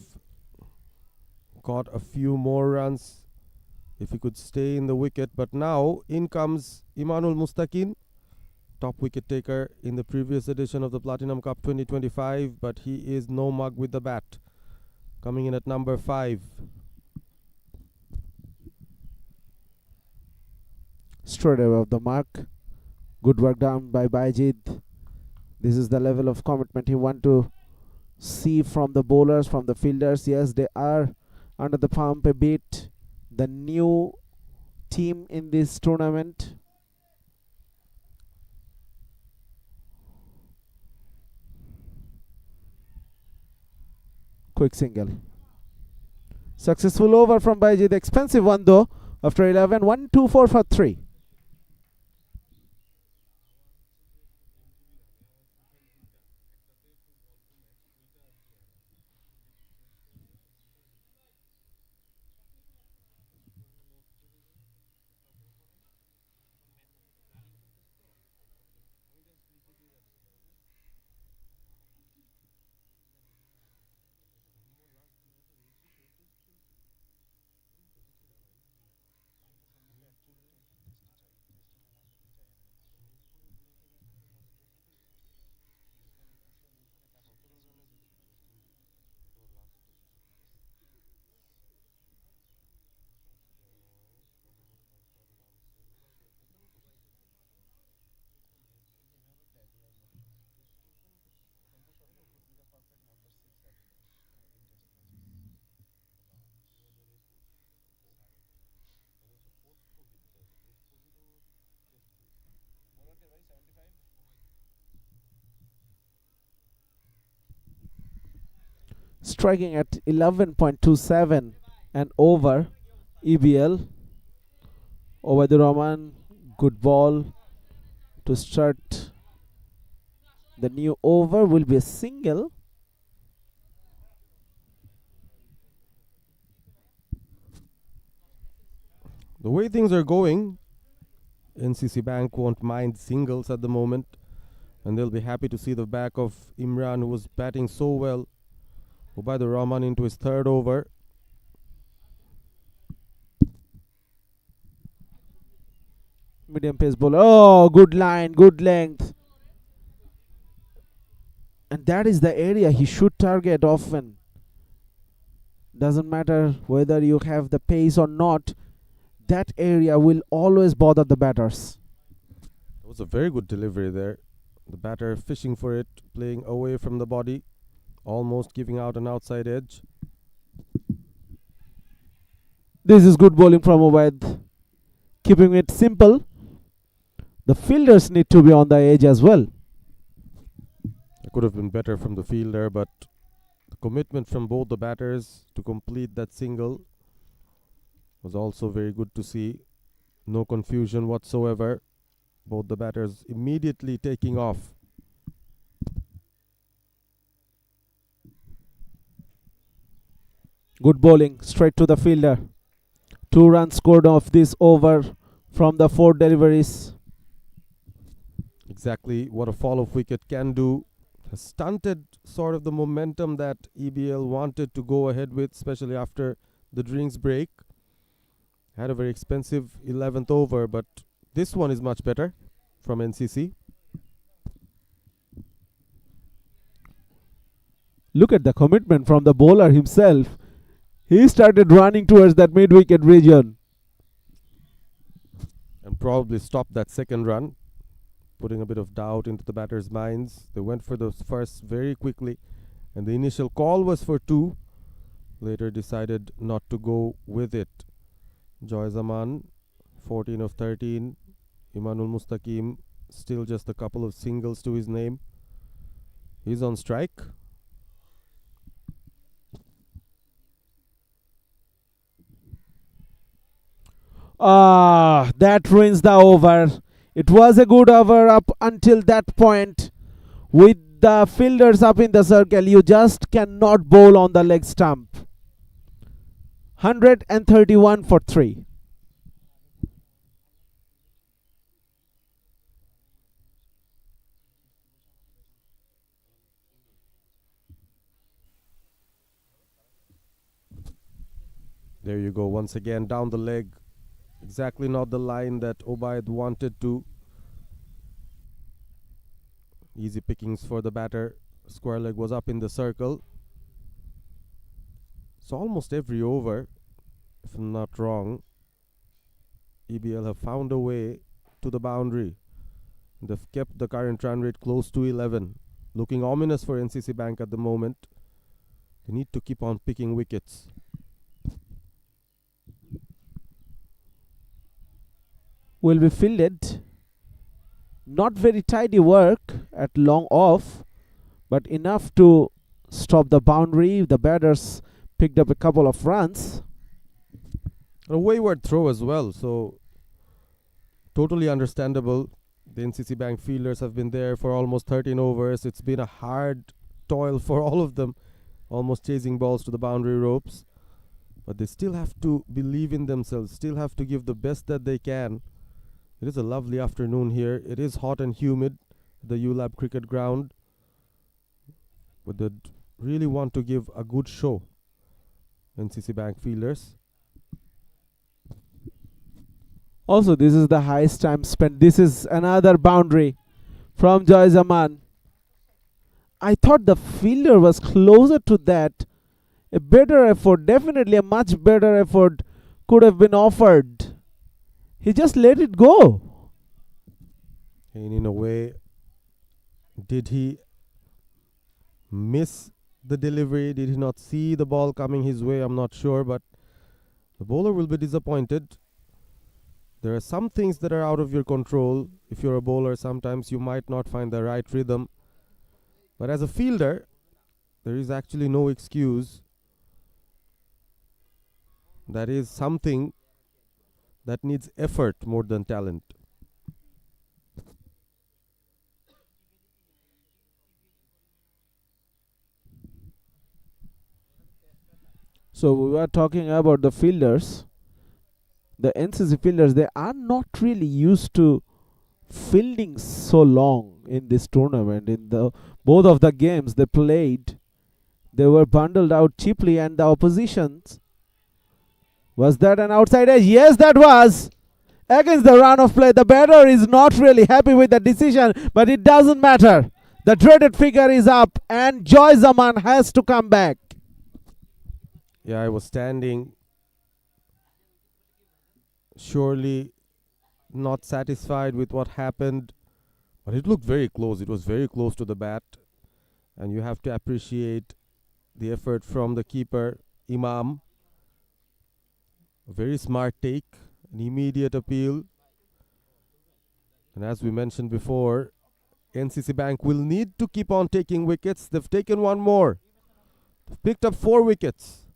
got a few more runs if he could stay in the wicket. But now in comes Imanul Mustaqin, top wicket taker in the previous edition of the Platinum Cup 2025. But he is no mug with the bat. Coming in at number 5. Straight above the mark. Good work done by Baijid. This is the level of commitment he want to see from the bowlers, from the fielders. Yes, they are under the pump a bit. The new team in this tournament. Quick single. Successful over from Baijid. Expensive one though. After 11, 1-2-4 for 3. Striking at 11.27 and over. EBL. Obaidur Rahman, good ball to start the new over. Will be a single. The way things are going, NCC Bank won't mind singles at the moment. And they'll be happy to see the back of Imran, who was batting so well. Ubaidur Rahman into his third over. Medium pace bowler. Oh, good line, good length. And that is the area he should target often. Doesn't matter whether you have the pace or not, that area will always bother the batters. It was a very good delivery there. The batter fishing for it, playing away from the body, almost giving out an outside edge. This is good bowling from Ubaid. Keeping it simple. The fielders need to be on the edge as well. It could have been better from the fielder, but the commitment from both the batters to complete that single was also very good to see. No confusion whatsoever. Both the batters immediately taking off. Good bowling straight to the fielder. 2 runs scored off this over from the 4 deliveries. Exactly what a fall of wicket can do. Has stunted sort of the momentum that EBL wanted to go ahead with, especially after the drinks break. Had a very expensive 11th over, but this one is much better from NCC. Look at the commitment from the bowler himself. He started running towards that mid-wicket region. And probably stopped that second run, putting a bit of doubt into the batters' minds. They went for the first very quickly, and the initial call was for 2. Later decided not to go with it. Joy Zaman, 14 of 13. Imanul Mustaqim, still just a couple of singles to his name. He's on strike. That ruins the over. It was a good over up until that point. With the fielders up in the circle, you just cannot bowl on the leg stump. 131 for 3. There you go, once again down the leg. Exactly not the line that Ubaid wanted to. Easy pickings for the batter. Square leg was up in the circle. So almost every over, if I'm not wrong, EBL have found a way to the boundary. They've kept the current run rate close to 11. Looking ominous for NCC Bank at the moment. They need to keep on picking wickets. Will be fielded. Not very tidy work at long off, but enough to stop the boundary. The batters picked up a couple of runs. A wayward throw as well, so totally understandable. The NCC Bank fielders have been there for almost 13 overs. It's been a hard toil for all of them, almost chasing balls to the boundary ropes. But they still have to believe in themselves, still have to give the best that they can. It is a lovely afternoon here. It is hot and humid, the ULAB cricket ground. But they really want to give a good show, NCC Bank fielders. Also, this is the highest time spent. This is another boundary from Joy Zaman. I thought the fielder was closer to that. A better effort, definitely a much better effort could have been offered. He just let it go. And in a way, did he miss the delivery? Did he not see the ball coming his way? I'm not sure, but the bowler will be disappointed. There are some things that are out of your control. If you're a bowler, sometimes you might not find the right rhythm. But as a fielder, there is actually no excuse. That is something that needs effort more than talent. So we were talking about the fielders. The NCC fielders, they are not really used to fielding so long. in this tournament. In the both of the games they played, they were bundled out cheaply, and the oppositions. Was that an outside edge? Yes, that was. Against the run of play, the batter is not really happy with the decision, but it doesn't matter. The dreaded figure is up, and Joy Zaman has to come back. Yeah, I was standing, surely not satisfied with what happened, but it looked very close. It was very close to the bat, and you have to appreciate the effort from the keeper, Imam. A very smart take, an immediate appeal. And as we mentioned before, NCC Bank will need to keep on taking wickets. They've taken one more. They've picked up 4 wickets.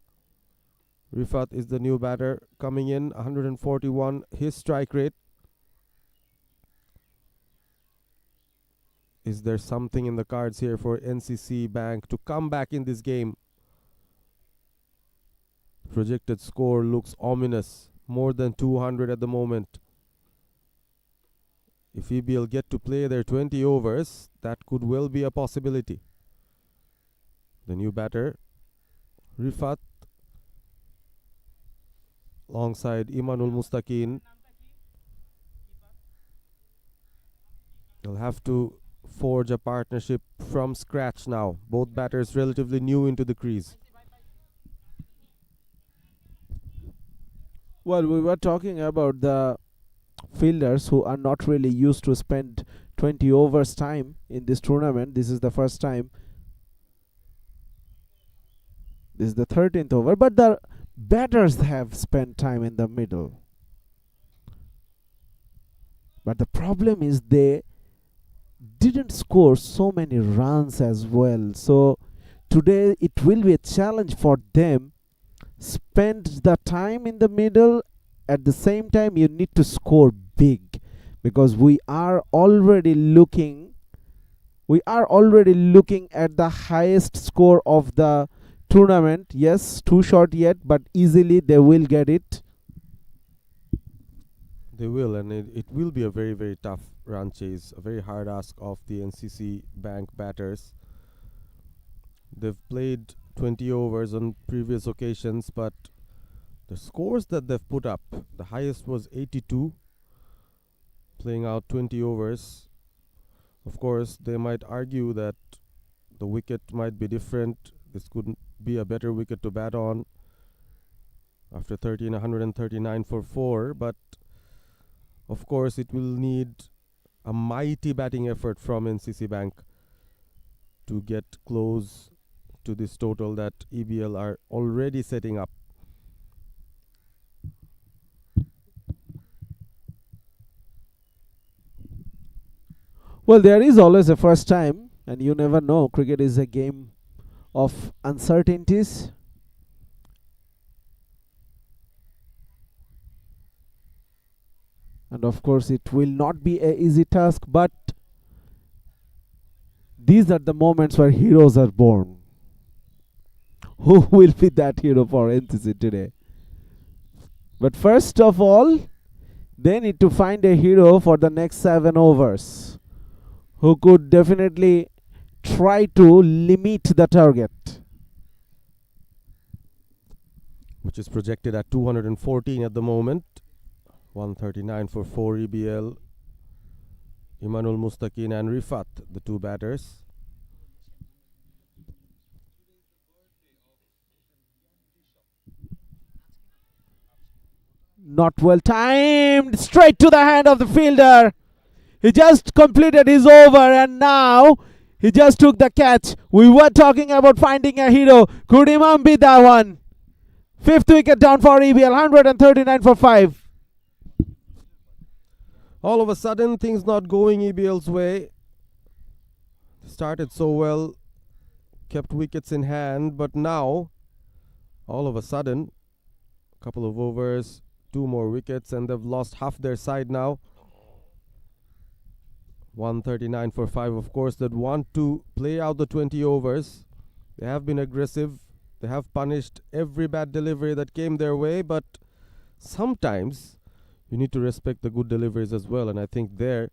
Rifat is the new batter coming in, 141 his strike rate. Is there something in the cards here for NCC Bank to come back in this game? Projected score looks ominous, more than 200 at the moment. If EBL get to play their 20 overs, that could well be a possibility. The new batter, Rifat, alongside Imanul Mustaqin. They'll have to forge a partnership from scratch now. Both batters relatively new into the crease. Well, we were talking about the fielders who are not really used to spend 20 overs time in this tournament. This is the first time. This is the 13th over, but the batters have spent time in the middle. But the problem is they didn't score so many runs as well. So today it will be a challenge for them. Spend the time in the middle. At the same time, you need to score big, because we are already looking at the highest score of the tournament. Yes, too short yet, but easily they will get it. They will, and it will be a very, very tough run chase, a very hard ask of the NCC Bank batters. They've played 20 overs on previous occasions, but the scores that they've put up, the highest was 82, playing out 20 overs. Of course, they might argue that the wicket might be different. This could be a better wicket to bat on after 139 for 4, but of course it will need a mighty batting effort from NCC Bank to get close to this total that EBL are already setting up. Well, there is always a first time, and you never know. Cricket is a game of uncertainties. And of course, it will not be an easy task, but these are the moments where heroes are born. Who will be that hero for NCC today? But first of all, they need to find a hero for the next 7 overs who could definitely try to limit the target, which is projected at 214 at the moment. 139 for 4 EBL. Imanul Mustaqin and Rifat, the two batters. Not well timed, straight to the hand of the fielder. He just completed his over, and now he just took the catch. We were talking about finding a hero. Could Imam be that one? 5th wicket down for EBL, 139 for 5. All of a sudden, things not going EBL's way. Started so well, kept wickets in hand, but now, all of a sudden, a couple of overs, 2 more wickets, and they've lost half their side now. 139 for 5. Of course, that want to play out the 20 overs. They have been aggressive. They have punished every bad delivery that came their way, but sometimes you need to respect the good deliveries as well. And I think there,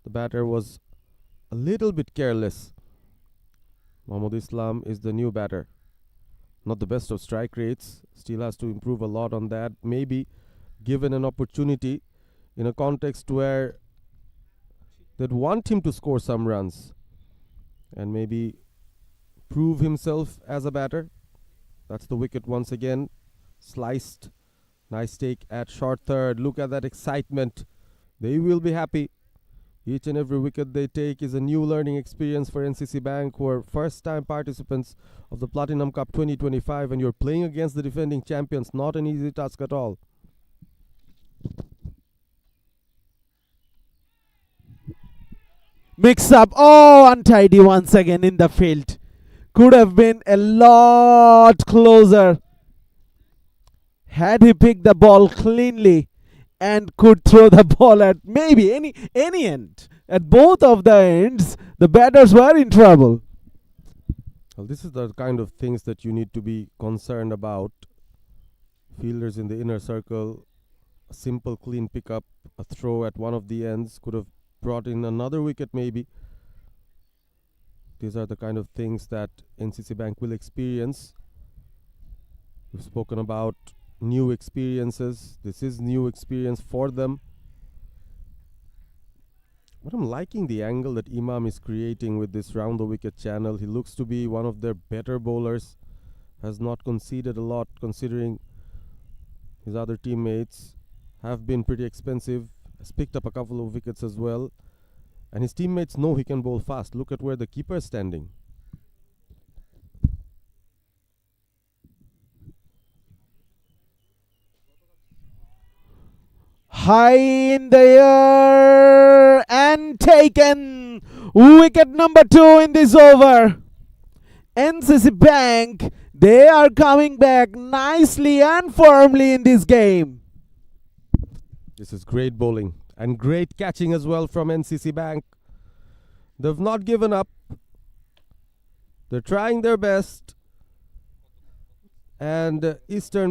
the batter was a little bit careless. Mohammad Islam is the new batter. Not the best of strike rates, still has to improve a lot on that. Maybe given an opportunity in a context where they'd want him to score some runs and maybe prove himself as a batter. That's the wicket once again. Sliced. Nice take at short third. Look at that excitement. They will be happy. Each and every wicket they take is a new learning experience for NCC Bank, who are first-time participants of the Platinum Cup 2025, and you're playing against the defending champions. Not an easy task at all. Mix up. Oh, untidy once again in the field. Could have been a lot closer had he picked the ball cleanly and could throw the ball at maybe any end. At both of the ends, the batters were in trouble. Well, this is the kind of things that you need to be concerned about. Fielders in the inner circle, a simple clean pickup, a throw at one of the ends could have brought in another wicket maybe. These are the kind of things that NCC Bank will experience. We've spoken about new experiences. This is new experience for them. But I'm liking the angle that Imam is creating with this round the wicket channel. He looks to be one of their better bowlers. Has not conceded a lot considering his other teammates have been pretty expensive. Has picked up a couple of wickets as well. And his teammates know he can bowl fast. Look at where the keeper is standing. High in the air and taken. Wicket number 2 in this over. NCC Bank, they are coming back nicely and firmly in this game. This is great bowling and great catching as well from NCC Bank. They've not given up. They're trying their best. And Eastern